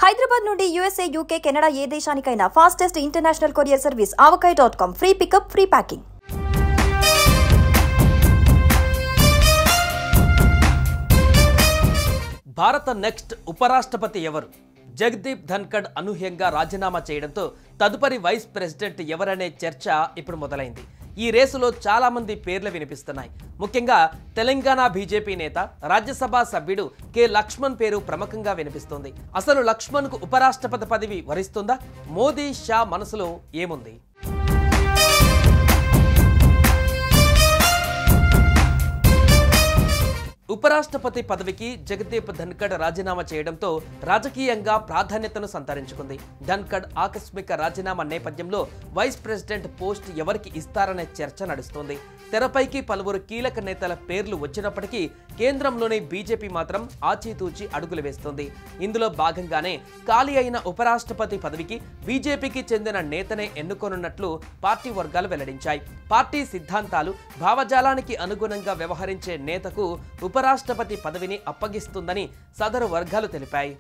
హైదరాబాద్ నుండి USA, UK, Canada ఏ దేశానికైనా fastest international courier service avakai.com. Free pickup, free packing. భారత నెక్స్ట్ ఉపరాష్ట్రపతి ఎవరు? జగదీప్ ధన్కడ్ అనూహ్యంగా రాజీనామా చేయడంతో తదుపరి వైస్ ప్రెసిడెంట్ ఎవరనే చర్చ ఇప్పుడు మొదలైంది. ఈ రేసులో చాలా మంది పేర్లు వినిపిస్తున్నాయి. ముఖ్యంగా తెలంగాణ బీజేపీ నేత, రాజ్యసభ సభ్యుడు కె లక్ష్మణ్ పేరు ప్రముఖంగా వినిపిస్తోంది. అసలు లక్ష్మణ్కు ఉపరాష్ట్రపతి పదవి వరిస్తుందా? మోదీ, షా మనసులో ఏముంది? ఉపరాష్ట్రపతి పదవికి జగదీప్ ధన్కడ్ రాజీనామా చేయడంతో రాజకీయంగా ప్రాధాన్యతను సంతరించుకుంది. ధన్కడ్ ఆకస్మిక రాజీనామా నేపథ్యంలో వైస్ ప్రెసిడెంట్ పోస్ట్ ఎవరికి ఇస్తారనే చర్చ నడుస్తోంది. తెరపైకి పలువురు కీలక నేతల పేర్లు వచ్చినప్పటికీ కేంద్రంలోని బీజేపీ మాత్రం ఆచితూచి అడుగులు వేస్తోంది. ఇందులో భాగంగానే ఖాళీ అయిన ఉపరాష్ట్రపతి పదవికి బీజేపీకి చెందిన నేతనే ఎన్నుకోనున్నట్లు పార్టీ వర్గాలు వెల్లడించాయి. పార్టీ సిద్ధాంతాలు, భావజాలానికి అనుగుణంగా వ్యవహరించే నేతకు ఉపరాష్ట్రపతి పదవిని అప్పగిస్తుందని సదరు వర్గాలు తెలిపాయి.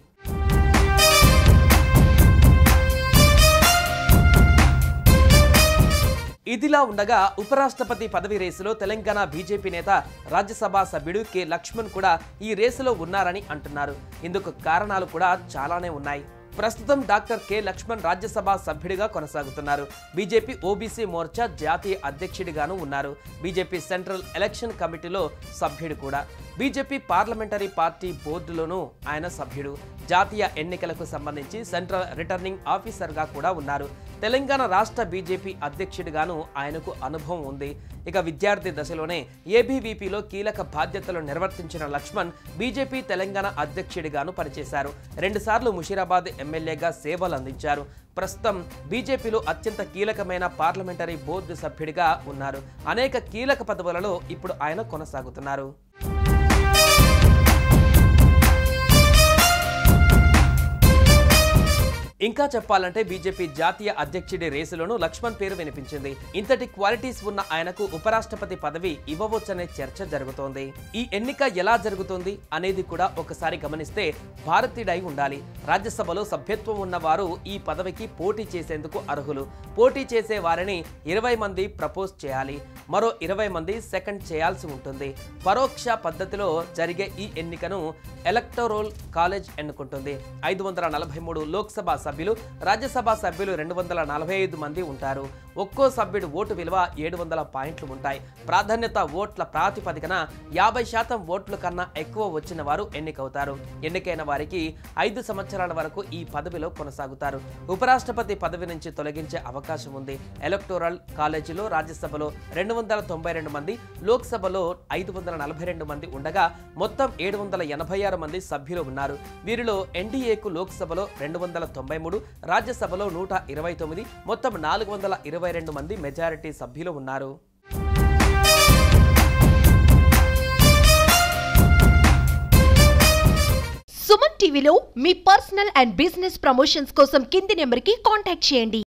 ఇదిలా ఉండగా ఉపరాష్ట్రపతి పదవి రేసులో తెలంగాణ బీజేపీ నేత, రాజ్యసభ సభ్యుడు కె లక్ష్మణ్ కూడా ఈ రేసులో ఉన్నారని అంటున్నారు. ఇందుకు కారణాలు కూడా చాలానే ఉన్నాయి. ప్రస్తుతం డాక్టర్ కె లక్ష్మణ్ రాజ్యసభ సభ్యుడిగా కొనసాగుతున్నారు. బీజేపీ ఓబీసీ మోర్చా జాతీయ అధ్యక్షుడిగాను ఉన్నారు. బీజేపీ సెంట్రల్ ఎలక్షన్ కమిటీలో సభ్యుడు కూడా. బీజేపీ పార్లమెంటరీ పార్టీ బోర్డులోనూ ఆయన సభ్యుడు. జాతీయ ఎన్నికలకు సంబంధించి సెంట్రల్ రిటర్నింగ్ ఆఫీసర్గా కూడా ఉన్నారు. తెలంగాణ రాష్ట్ర బీజేపీ అధ్యక్షుడిగాను ఆయనకు అనుభవం ఉంది. ఇక విద్యార్థి దశలోనే ఏబీవీపీలో కీలక బాధ్యతలు నిర్వర్తించిన లక్ష్మణ్ బీజేపీ తెలంగాణ అధ్యక్షుడిగాను పనిచేశారు. 2 సార్లు ముషీరాబాద్ ఎమ్మెల్యేగా సేవలు అందించారు. ప్రస్తుతం బీజేపీలో అత్యంత కీలకమైన పార్లమెంటరీ బోర్డు సభ్యుడిగా ఉన్నారు. అనేక కీలక పదవులలో ఇప్పుడు ఆయన కొనసాగుతున్నారు. ఇంకా చెప్పాలంటే బీజేపీ జాతీయ అధ్యక్షుడి రేసులోనూ లక్ష్మణ్ పేరు వినిపించింది. ఇంతటి క్వాలిటీస్ ఉన్న ఆయనకు ఉపరాష్ట్రపతి పదవి ఇవ్వవచ్చనే చర్చ జరుగుతోంది. ఈ ఎన్నిక ఎలా జరుగుతుంది అనేది కూడా ఒకసారి గమనిస్తే భారతీయుడై ఉండాలి. రాజ్యసభలో సభ్యత్వం ఉన్నవారు ఈ పదవికి పోటీ చేసేందుకు అర్హులు. పోటీ చేసే వారిని 20 మంది ప్రపోజ్ చేయాలి. మరో 20 మంది సెకండ్ చేయాల్సి ఉంటుంది. పరోక్ష పద్ధతిలో జరిగే ఈ ఎన్నికను ఎలక్టోరల్ కాలేజ్ ఎన్నుకుంటుంది. 543 లోక్సభ సభ్యులు, రాజ్యసభ సభ్యులు 245 మంది ఉంటారు. ఒక్కో సభ్యుడు ఓటు విలువ 700 పాయింట్లు ఉంటాయి. ప్రాధాన్యత ఓట్ల ప్రాతిపదికన 50% ఓట్ల కన్నా ఎక్కువ వచ్చిన వారు ఎన్నికవుతారు. ఎన్నికైన వారికి 5 సంవత్సరాల వరకు ఈ పదవిలో కొనసాగుతారు. ఉపరాష్ట్రపతి పదవి నుంచి తొలగించే అవకాశం ఉంది. ఎలక్టోరల్ కాలేజీలో రాజ్యసభలో 292 మంది, లోక్సభలో 542 మంది ఉండగా మొత్తం 786 మంది సభ్యులు ఉన్నారు. వీరిలో ఎన్డీఏకు లోక్సభలో 293, రాజ్యసభలో 129, మొత్తం 422 మంది మెజారిటీ సభ్యులు ఉన్నారు. సుమన్ టీవీలో మీ పర్సనల్ అండ్ బిజినెస్ ప్రమోషన్స్ కోసం కింది నెంబర్కి కాంటాక్ట్ చేయండి.